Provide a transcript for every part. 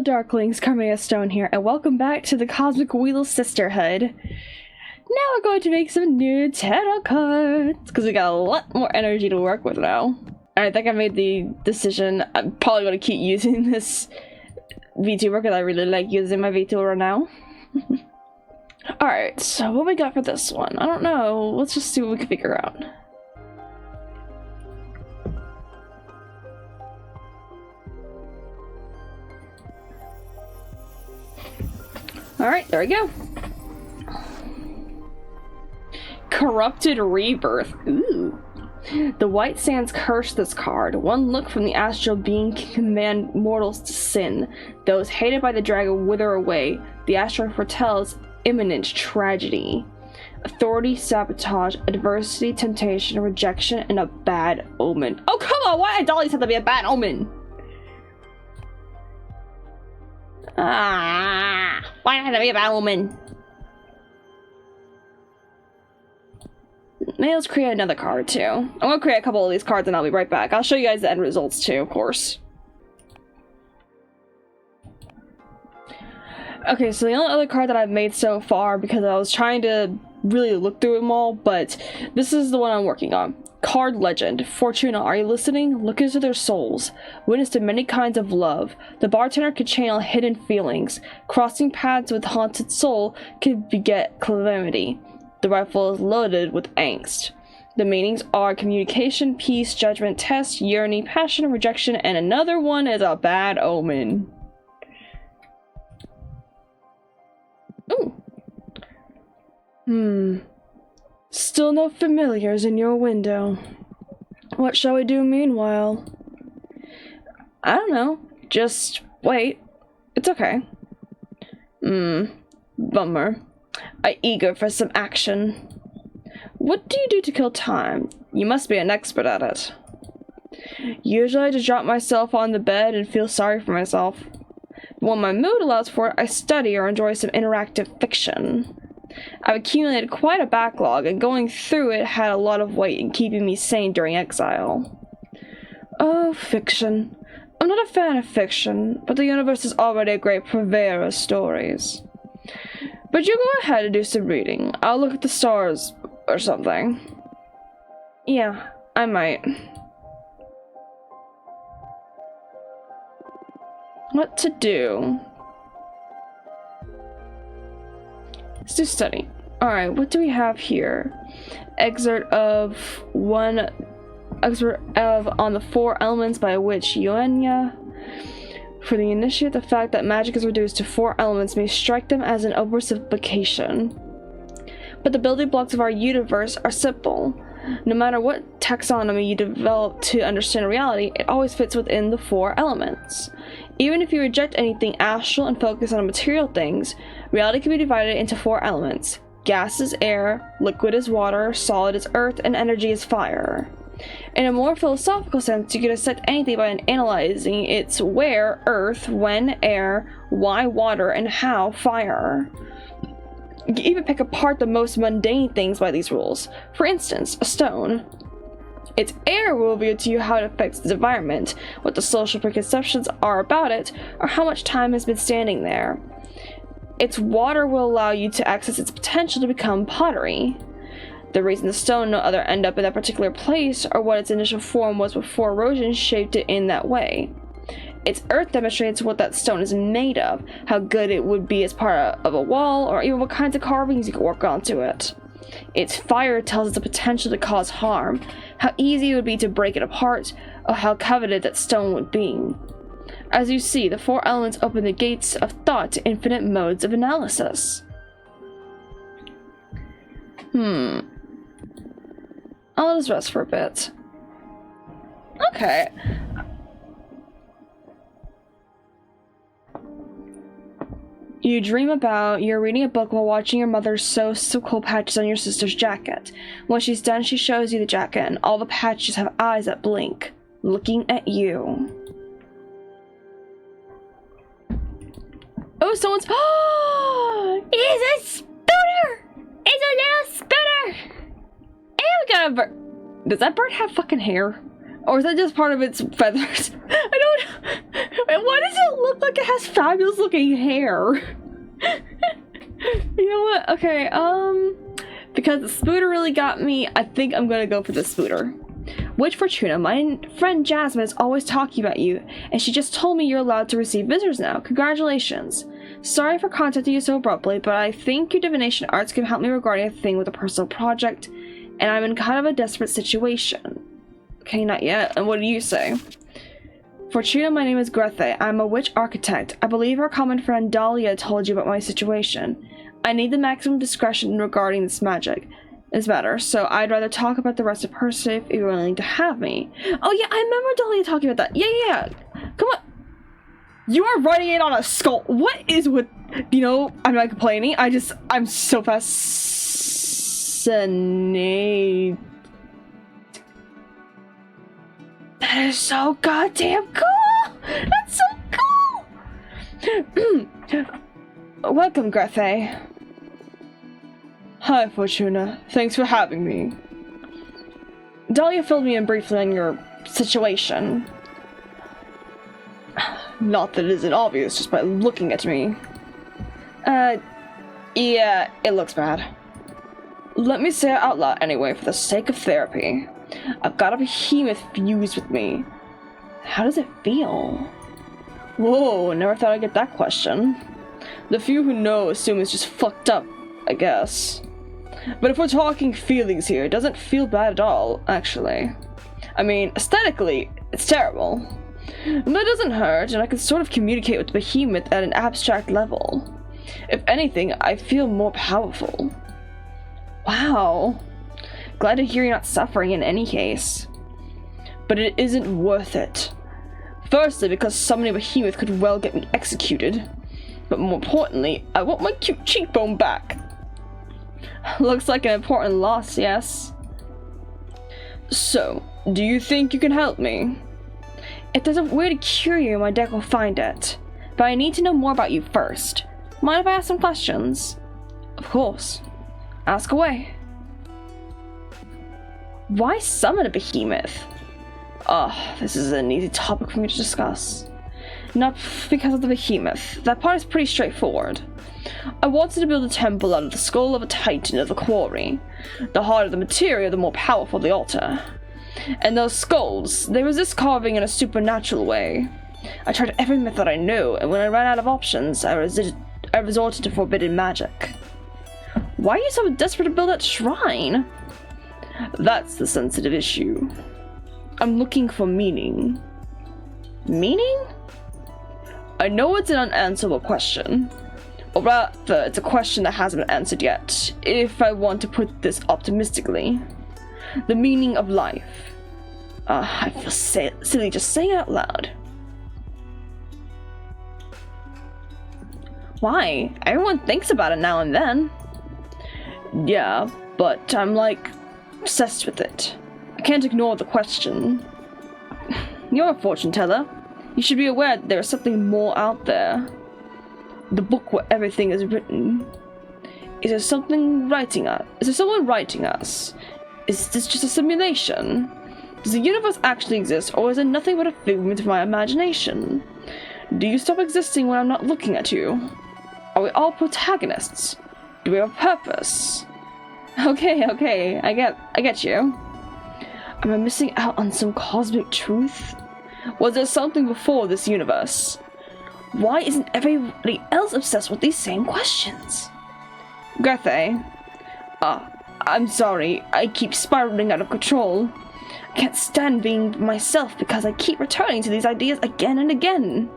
Hello Darklings, Carmea Stone here, and welcome back to the Cosmic Wheel Sisterhood. Now we're going to make some new tarot cards, because we got a lot more energy to work with now. I think I made the decision, I'm probably going to keep using this VTuber, because I really like using my VTuber now. Alright, so what we got for this one? I don't know, let's just see what we can figure out. Alright, there we go. Corrupted Rebirth. Ooh. The White Sands curse this card. One look from the astral being can command mortals to sin. Those hated by the dragon wither away. The astral foretells imminent tragedy. Authority, sabotage, adversity, temptation, rejection, and a bad omen. Oh, come on! Why did Dolly have to be a bad omen? Why did it have to be a bad woman? Maybe let's create another card too. I'm gonna create a couple of these cards and I'll be right back. I'll show you guys the end results too, of course. Okay, so the only other card that I've made so far, because I was trying to really look through them all, but this is the one I'm working on. Card Legend. Fortuna, are you listening? Look into their souls. Witness to many kinds of love. The bartender could channel hidden feelings. Crossing paths with haunted soul could beget calamity. The rifle is loaded with angst. The meanings are communication, peace, judgment, test, yearning, passion, rejection, and another one is a bad omen. Ooh. Still no familiars in your window. What shall we do meanwhile? I don't know. Just wait. It's okay. Bummer. I'm eager for some action. What do you do to kill time? You must be an expert at it. Usually I just drop myself on the bed and feel sorry for myself. But when my mood allows for it, I study or enjoy some interactive fiction. I've accumulated quite a backlog, and going through it had a lot of weight in keeping me sane during exile. Oh, fiction. I'm not a fan of fiction, but the universe is already a great purveyor of stories. But you go ahead and do some reading. I'll look at the stars or something. Yeah, I might. What to do? Let's do study. Alright, what do we have here? Excerpt of on the four elements by Witch Yuenya. For the initiate, the fact that magic is reduced to four elements may strike them as an oversimplification. But the building blocks of our universe are simple. No matter what taxonomy you develop to understand reality, it always fits within the four elements. Even if you reject anything astral and focus on material things, reality can be divided into four elements. Gas is air, liquid is water, solid is earth, and energy is fire. In a more philosophical sense, you can dissect anything by analyzing its where, earth, when, air, why, water, and how, fire. You can even pick apart the most mundane things by these rules. For instance, a stone. Its air will reveal to you how it affects the environment, what the social preconceptions are about it, or how much time has been standing there. Its water will allow you to access its potential to become pottery. The reason the stone and no other end up in that particular place, or what its initial form was before erosion shaped it in that way. Its earth demonstrates what that stone is made of, how good it would be as part of a wall, or even what kinds of carvings you could work onto it. Its fire tells us the potential to cause harm, how easy it would be to break it apart, or how coveted that stone would be. As you see, the four elements open the gates of thought to infinite modes of analysis. I'll just rest for a bit. Okay. You dream about you're reading a book while watching your mother sew some coal patches on your sister's jacket. When she's done, she shows you the jacket, and all the patches have eyes that blink, looking at you. Oh, someone's— it's a spooner! It's a little spooner! And we got a bird. Does that bird have fucking hair? Or is that just part of its feathers? I don't know. Why does it look like it has fabulous looking hair? You know what? Okay, because the spooter really got me, I think I'm gonna go for the spooter. Witch Fortuna, my friend Jasmine is always talking about you, and she just told me you're allowed to receive visitors now. Congratulations. Sorry for contacting you so abruptly, but I think your divination arts can help me regarding a thing with a personal project, and I'm in kind of a desperate situation. Okay, not yet. And what do you say? Fortuna, my name is GRETHE. I'm a witch architect. I believe our common friend Dahlia told you about my situation. I need the maximum discretion regarding this matter, so I'd rather talk about the rest of her if you're willing to have me. Oh yeah, I remember Dahlia talking about that. Yeah. Come on. You are writing it on a skull. What is with, you know, I'm not complaining. I'm so fascinated. That is so goddamn cool! That's so cool! Welcome, GRETHE. Hi, Fortuna. Thanks for having me. Dahlia filled me in briefly on your situation. Not that it isn't obvious just by looking at me. Yeah, it looks bad. Let me say it out loud anyway for the sake of therapy. I've got a behemoth fused with me. How does it feel? Whoa, never thought I'd get that question. The few who know assume it's just fucked up, I guess. But if we're talking feelings here, it doesn't feel bad at all, actually. I mean, aesthetically, it's terrible. But it doesn't hurt, and I can sort of communicate with the behemoth at an abstract level. If anything, I feel more powerful. Wow. Glad to hear you're not suffering in any case. But it isn't worth it. Firstly, because summoning a behemoth could well get me executed. But more importantly, I want my cute cheekbone back. Looks like an important loss, yes? So, do you think you can help me? If there's a way to cure you, my deck will find it. But I need to know more about you first. Mind if I ask some questions? Of course. Ask away. Why summon a behemoth? This is an easy topic for me to discuss. Not because of the behemoth. That part is pretty straightforward. I wanted to build a temple out of the skull of a titan of the quarry. The harder the material, the more powerful the altar. And those skulls, they resist carving in a supernatural way. I tried every method I knew, and when I ran out of options, I resorted to forbidden magic. Why are you so desperate to build that shrine? That's the sensitive issue. I'm looking for meaning. Meaning? I know it's an unanswerable question. Or rather, it's a question that hasn't been answered yet, if I want to put this optimistically. The meaning of life. I feel silly just saying it out loud. Why? Everyone thinks about it now and then. Yeah, but I'm like obsessed with it. I can't ignore the question. You're a fortune teller. You should be aware that there is something more out there. The book where everything is written. Is there someone writing us? Is this just a simulation? Does the universe actually exist, or is it nothing but a figment of my imagination? Do you stop existing when I'm not looking at you? Are we all protagonists? Do we have a purpose? Okay, I get you. Am I missing out on some cosmic truth? Was there something before this universe? Why isn't everybody else obsessed with these same questions? GRETHE. I'm sorry, I keep spiraling out of control. I can't stand being myself because I keep returning to these ideas again and again.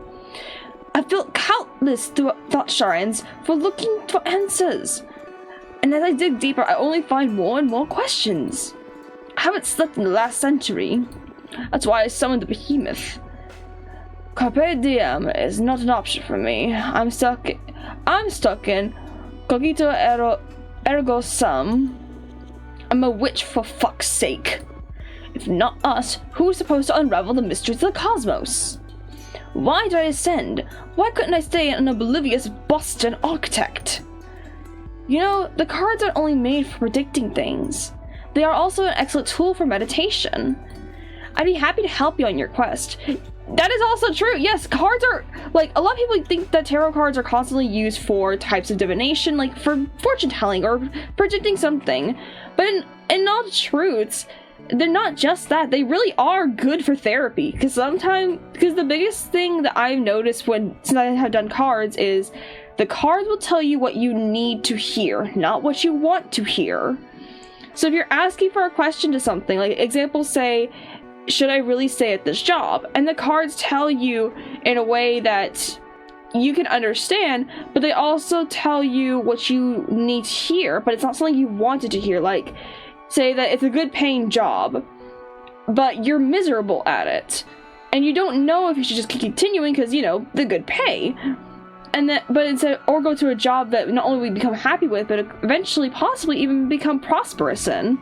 I've built countless thought shrines for looking for answers. And as I dig deeper, I only find more and more questions. I haven't slept in the last century. That's why I summoned the behemoth. Carpe diem is not an option for me. I'm stuck in cogito ergo sum. I'm a witch, for fuck's sake. If not us, who's supposed to unravel the mysteries of the cosmos? Why did I ascend? Why couldn't I stay an oblivious Boston architect? You know, the cards aren't only made for predicting things. They are also an excellent tool for meditation. I'd be happy to help you on your quest. That is also true. Yes, cards are, like, a lot of people think that tarot cards are constantly used for types of divination, like for fortune telling or predicting something. But in all truths, they're not just that. They really are good for therapy. Because the biggest thing that I've noticed since I have done cards is the cards will tell you what you need to hear, not what you want to hear. So if you're asking for a question to something, like examples say, should I really stay at this job? And the cards tell you in a way that you can understand, but they also tell you what you need to hear, but it's not something you wanted to hear. Like, say that it's a good paying job, but you're miserable at it, and you don't know if you should just keep continuing because, you know, the good pay. But instead, or go to a job that not only we become happy with, but eventually possibly even become prosperous in.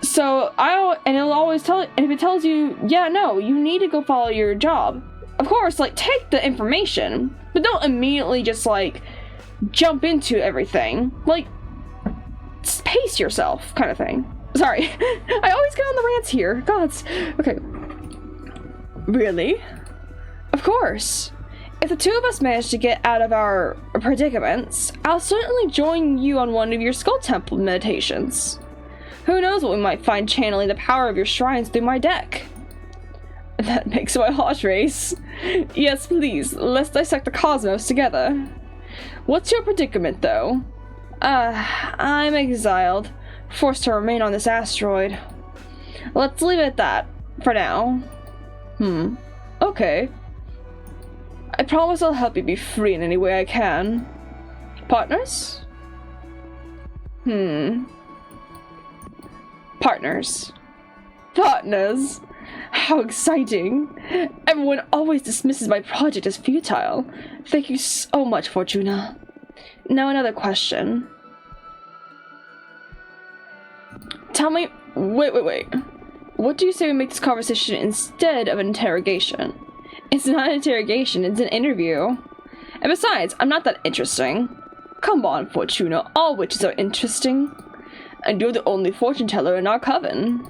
So it'll always tell, and if it tells you, yeah, no, you need to go follow your job. Of course, like, take the information, but don't immediately just, like, jump into everything. Like, pace yourself, kind of thing. Sorry, I always get on the rants here. Gods. Okay. Really? Of course. If the two of us manage to get out of our predicaments, I'll certainly join you on one of your skull temple meditations. Who knows what we might find channeling the power of your shrines through my deck. That makes my heart race. Yes, please, let's dissect the cosmos together. What's your predicament, though? I'm exiled, forced to remain on this asteroid. Let's leave it at that, for now. Okay. I promise I'll help you be free in any way I can. Partners? Partners. Partners? How exciting! Everyone always dismisses my project as futile. Thank you so much, Fortuna. Now another question. Tell me... Wait. What do you say we make this conversation instead of an interrogation? It's not an interrogation, it's an interview. And besides, I'm not that interesting. Come on, Fortuna, all witches are interesting. And you're the only fortune teller in our coven.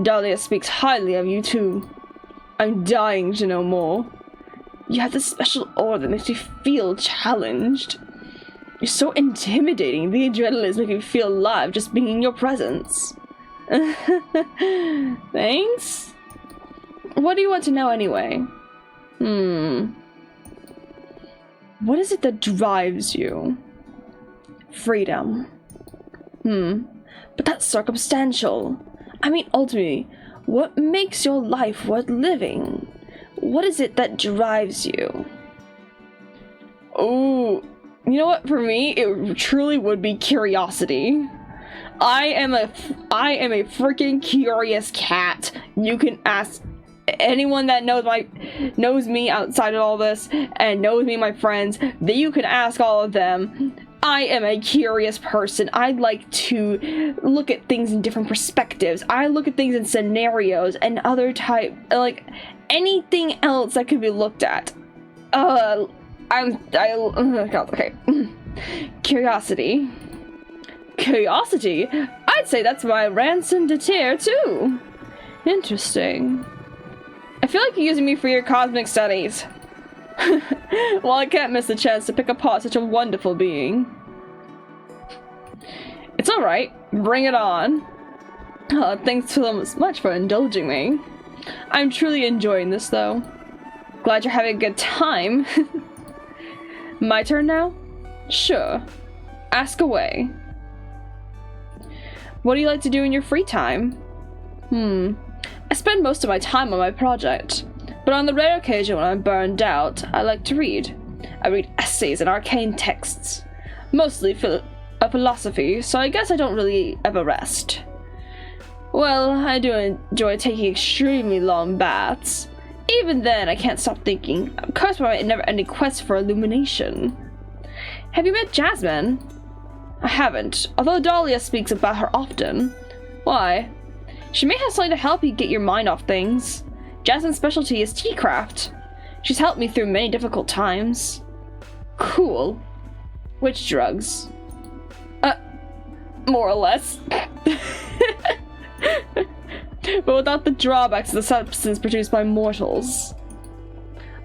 Dahlia speaks highly of you, too. I'm dying to know more. You have this special aura that makes me feel challenged. You're so intimidating. The adrenaline's making me feel alive just being in your presence. Thanks? What do you want to know anyway? What is it that drives you? Freedom. But that's circumstantial. I mean, ultimately, what makes your life worth living? What is it that drives you? Oh, you know what? For me, it truly would be curiosity. I am a freaking curious cat. You can ask anyone that knows me outside of all this and knows me, my friends, that you can ask all of them. I am a curious person. I like to look at things in different perspectives. I look at things in scenarios and other like anything else that could be looked at. Oh God, okay. Curiosity. Curiosity? I'd say that's my ransom de terre too. Interesting. I feel like you're using me for your cosmic studies. Well, I can't miss the chance to pick apart such a wonderful being. It's alright. Bring it on. Thanks so much for indulging me. I'm truly enjoying this, though. Glad you're having a good time. My turn now? Sure. Ask away. What do you like to do in your free time? I spend most of my time on my project. But on the rare occasion when I'm burned out, I like to read. I read essays and arcane texts. Mostly philosophy, so I guess I don't really ever rest. Well, I do enjoy taking extremely long baths. Even then, I can't stop thinking. I'm cursed by my never-ending quest for illumination. Have you met Jasmine? I haven't, although Dahlia speaks about her often. Why? She may have something to help you get your mind off things. Jasmine's specialty is tea-craft. She's helped me through many difficult times. Cool. Which drugs? More or less. but without the drawbacks of the substance produced by mortals.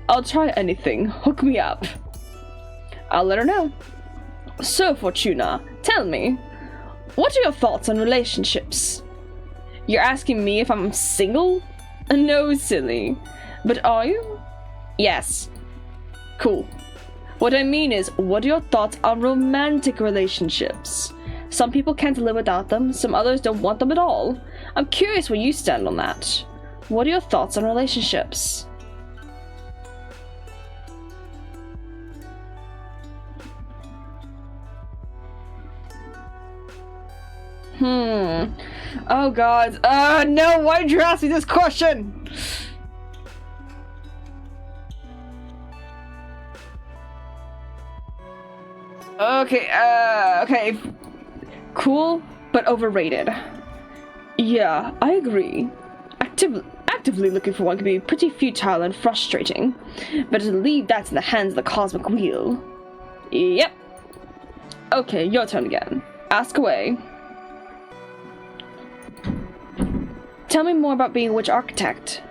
I'll try anything. Hook me up. I'll let her know. So, Fortuna, tell me, what are your thoughts on relationships? You're asking me if I'm single? No, silly. But are you? Yes. Cool. What I mean is, what are your thoughts on romantic relationships? Some people can't live without them, some others don't want them at all. I'm curious where you stand on that. What are your thoughts on relationships? Oh god. No, why did you ask me this question? Okay, cool, but overrated. Yeah, I agree. Actively looking for one can be pretty futile and frustrating, but to leave that in the hands of the cosmic wheel. Yep. Okay, your turn again. Ask away. Tell me more about being a witch architect.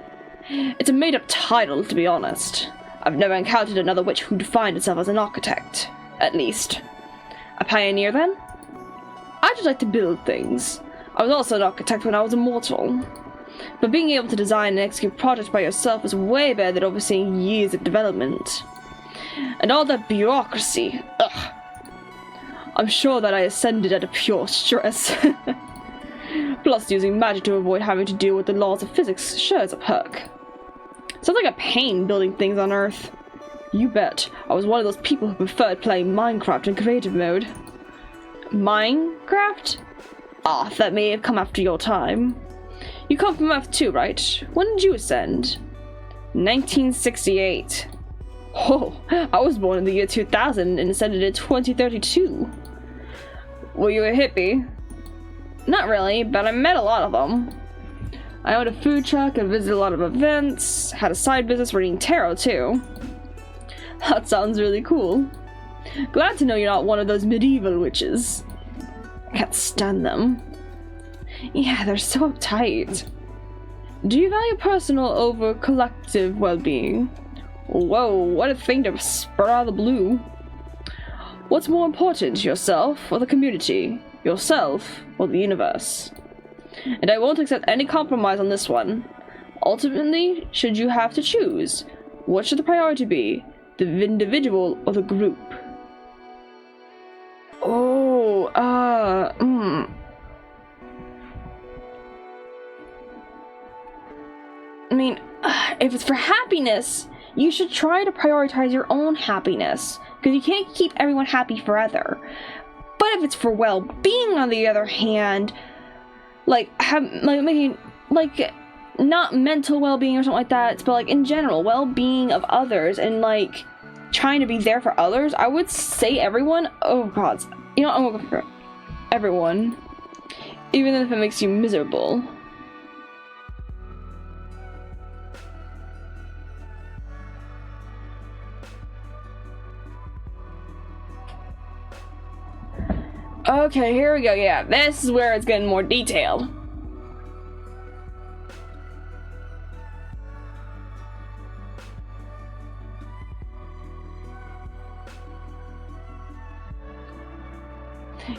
It's a made-up title, to be honest. I've never encountered another witch who defined itself as an architect. At least. A pioneer, then? I just like to build things. I was also an architect when I was a mortal. But being able to design and execute projects by yourself is way better than overseeing years of development. And all that bureaucracy. Ugh. I'm sure that I ascended out of pure stress. Plus, using magic to avoid having to deal with the laws of physics sure is a perk. Sounds like a pain building things on Earth. You bet. I was one of those people who preferred playing Minecraft in creative mode. Minecraft? Ah, that may have come after your time. You come from Earth too, right? When did you ascend? 1968. Oh, I was born in the year 2000 and ascended in 2032. Were you a hippie? Not really, but I met a lot of them. I owned a food truck and visited a lot of events, had a side business reading tarot too. That sounds really cool. Glad to know you're not one of those medieval witches. I can't stand them. Yeah, they're so uptight. Do you value personal over collective well-being? Whoa, what a thing to spur out of the blue. What's more important, yourself or the community? Yourself or the universe? And I won't accept any compromise on this one. Ultimately, should you have to choose, what should the priority be? The individual or the group? Oh, I mean, if it's for happiness, you should try to prioritize your own happiness, because you can't keep everyone happy forever. But if it's for well-being, on the other hand, not mental well-being or something like that, but like in general, well-being of others and like trying to be there for others, I would say everyone. Oh god, you know, I'm gonna go for everyone, even if it makes you miserable. Okay, here we go. Yeah, this is where it's getting more detailed.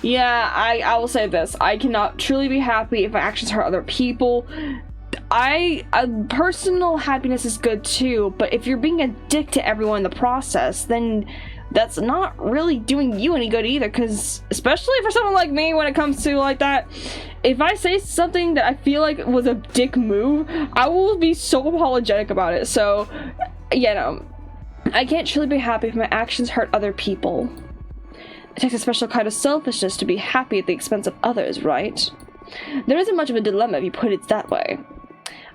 Yeah, I will say this. I cannot truly be happy if my actions hurt other people. Personal happiness is good too, but if you're being a dick to everyone in the process, then that's not really doing you any good either, because especially for someone like me, when it comes to like that, if I say something that I feel like was a dick move, I will be so apologetic about it. So, you know, I can't truly be happy if my actions hurt other people. It takes a special kind of selfishness to be happy at the expense of others, right? There isn't much of a dilemma if you put it that way.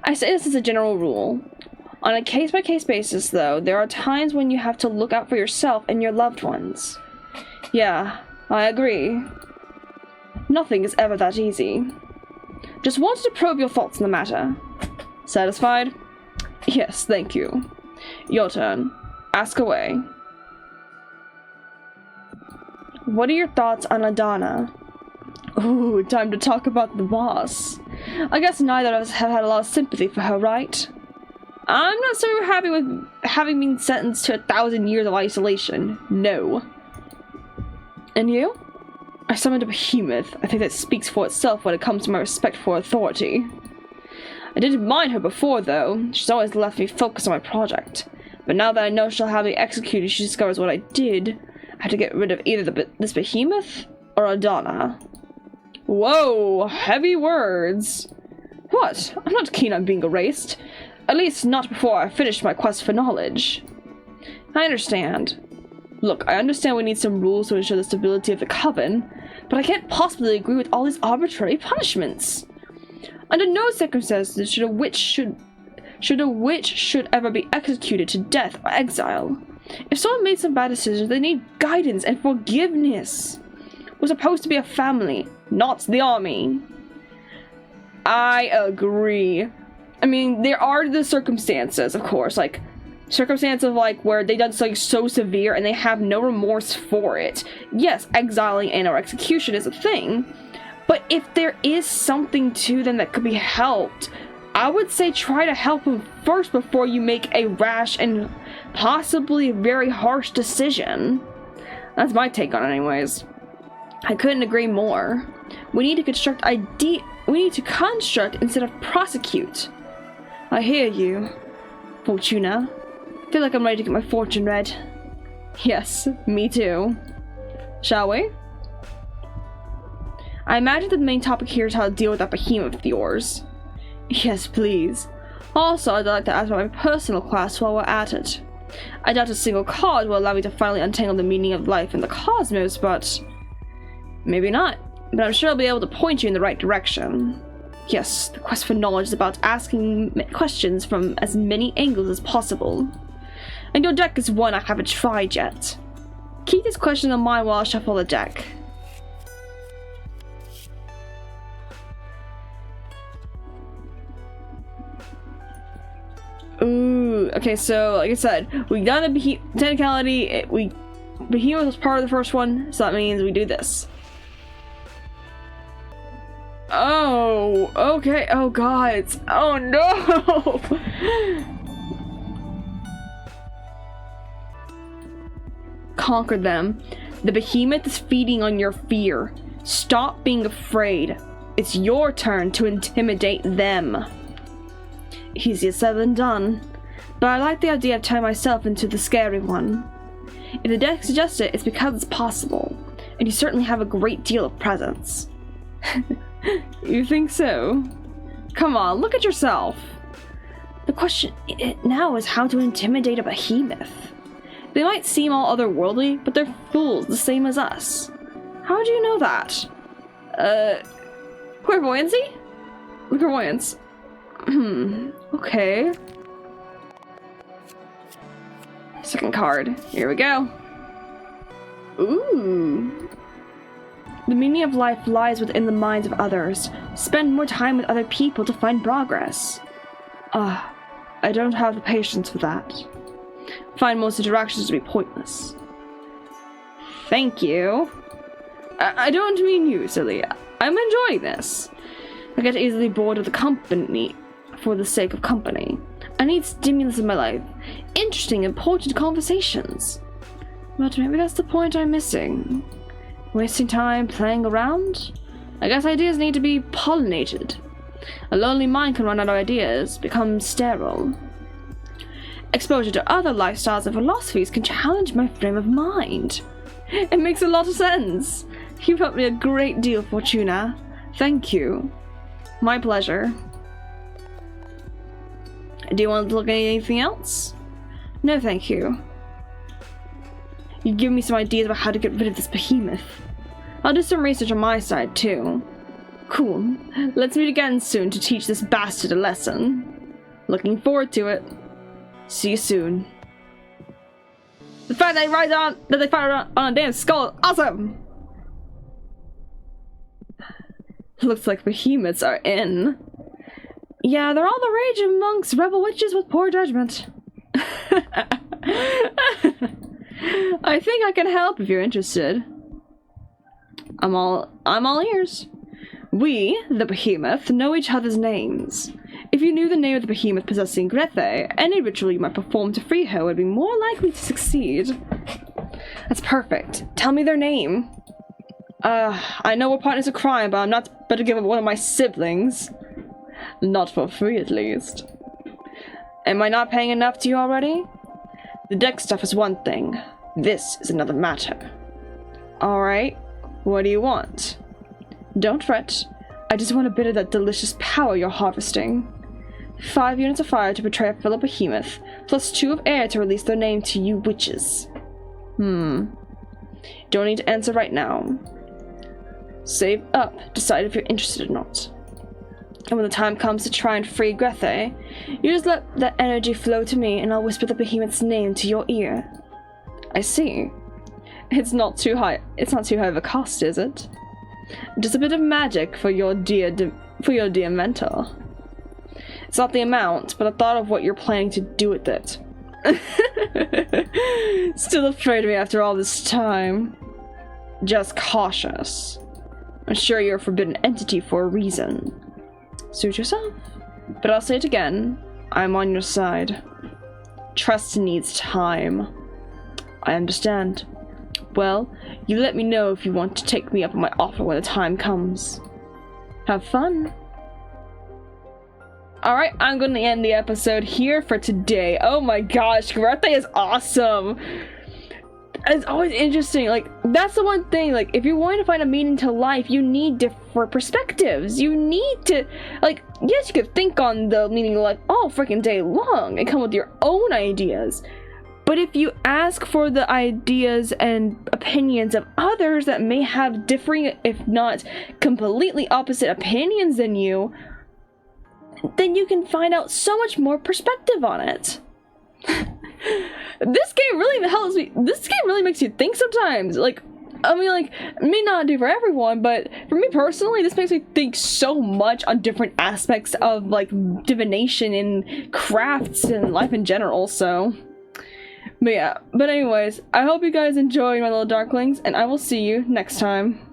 I say this as a general rule. On a case-by-case basis, though, there are times when you have to look out for yourself and your loved ones. Yeah, I agree. Nothing is ever that easy. Just wanted to probe your thoughts on the matter. Satisfied? Yes, thank you. Your turn. Ask away. What are your thoughts on Adana? Ooh, time to talk about the boss. I guess neither of us have had a lot of sympathy for her, right? I'm not so happy with having been sentenced to 1,000 years of isolation. No. And you? I summoned a behemoth. I think that speaks for itself when it comes to my respect for authority. I didn't mind her before, though. She's always left me focused on my project. But now that I know she'll have me executed, she discovers what I did. I had to get rid of either this behemoth or Adana. Whoa, heavy words. What? I'm not keen on being erased. At least not before I finish my quest for knowledge. I understand. Look, I understand we need some rules to ensure the stability of the coven, but I can't possibly agree with all these arbitrary punishments. Under no circumstances should a witch ever be executed to death or exile. If someone made some bad decisions, they need guidance and forgiveness. We're supposed to be a family, not the army. I agree. I mean, there are the circumstances, of course, like circumstances like where they done something so severe and they have no remorse for it. Yes, exiling and or execution is a thing, but if there is something to them that could be helped, I would say try to help them first before you make a rash and possibly very harsh decision. That's my take on it anyways. I couldn't agree more. We need to construct instead of prosecute. I hear you, Fortuna. I feel like I'm ready to get my fortune read. Yes, me too. Shall we? I imagine the main topic here is how to deal with that behemoth of yours. Yes, please. Also, I'd like to ask about my personal class while we're at it. I doubt a single cause will allow me to finally untangle the meaning of life in the cosmos, but maybe not. But I'm sure I'll be able to point you in the right direction. Yes, the quest for knowledge is about asking questions from as many angles as possible. And your deck is one I haven't tried yet. Keep this question in mind while I shuffle the deck. Ooh, okay, so like I said, we done the technicality. Behemoth was part of the first one, so that means we do this. Oh, okay. Oh god. Oh no. Conquer them. The behemoth is feeding on your fear. Stop being afraid. It's your turn to intimidate them. Easier said than done, but I like the idea of turning myself into the scary one. If the deck suggests it, it's because it's possible, and you certainly have a great deal of presence. You think so? Come on, look at yourself. The question now is how to intimidate a behemoth. They might seem all otherworldly, but they're fools the same as us. How do you know that? Clairvoyancy? Clairvoyance. Okay. Second card. Here we go. Ooh. The meaning of life lies within the minds of others. Spend more time with other people to find progress. I don't have the patience for that. Find most interactions to be pointless. Thank you. I don't mean you, silly. I'm enjoying this. I get easily bored of the company for the sake of company. I need stimulus in my life. Interesting, important conversations. But maybe that's the point I'm missing. Wasting time playing around? I guess ideas need to be pollinated. A lonely mind can run out of ideas, become sterile. Exposure to other lifestyles and philosophies can challenge my frame of mind. It makes a lot of sense. You've helped me a great deal, Fortuna. Thank you. My pleasure. Do you want to look at anything else? No, thank you. You give me some ideas about how to get rid of this behemoth. I'll do some research on my side, too. Cool. Let's meet again soon to teach this bastard a lesson. Looking forward to it. See you soon. The fact that they fired on a damn skull, awesome! Looks like behemoths are in. Yeah, they're all the rage amongst rebel witches with poor judgment. I think I can help if you're interested. I'm all ears. We, the behemoth, know each other's names. If you knew the name of the behemoth possessing GRETHE, any ritual you might perform to free her would be more likely to succeed. That's perfect. Tell me their name. I know we're partners of crime, but I'm not about to give up one of my siblings. Not for free, at least. Am I not paying enough to you already? The deck stuff is one thing. This is another matter. Alright, what do you want? Don't fret. I just want a bit of that delicious power you're harvesting. 5 units of fire to betray a fellow behemoth, plus 2 of air to release their name to you witches. Don't need to answer right now. Save up, decide if you're interested or not. And when the time comes to try and free GRETHE, you just let that energy flow to me and I'll whisper the behemoth's name to your ear. I see. It's not too high of a cost, is it? Just a bit of magic for your dear mentor. It's not the amount, but the thought of what you're planning to do with it. Still afraid of me after all this time. Just cautious. I'm sure you're a forbidden entity for a reason. Suit yourself. But I'll say it again. I'm on your side. Trust needs time. I understand. Well, you let me know if you want to take me up on my offer when the time comes. Have fun. Alright, I'm going to end the episode here for today. Oh my gosh, GRETHE is awesome. It's always interesting. Like, that's the one thing. Like, if you're wanting to find a meaning to life, you need different perspectives. You need to, like, yes, you could think on the meaning of life all freaking day long and come with your own ideas. But if you ask for the ideas and opinions of others that may have differing, if not completely opposite opinions than you, then you can find out so much more perspective on it. This game really helps me. This game really makes you think sometimes. Like, I mean, like, it may not do for everyone, but for me personally, this makes me think so much on different aspects of, like, divination and crafts and life in general, so. But yeah, but anyways, I hope you guys enjoyed my little Darklings, and I will see you next time.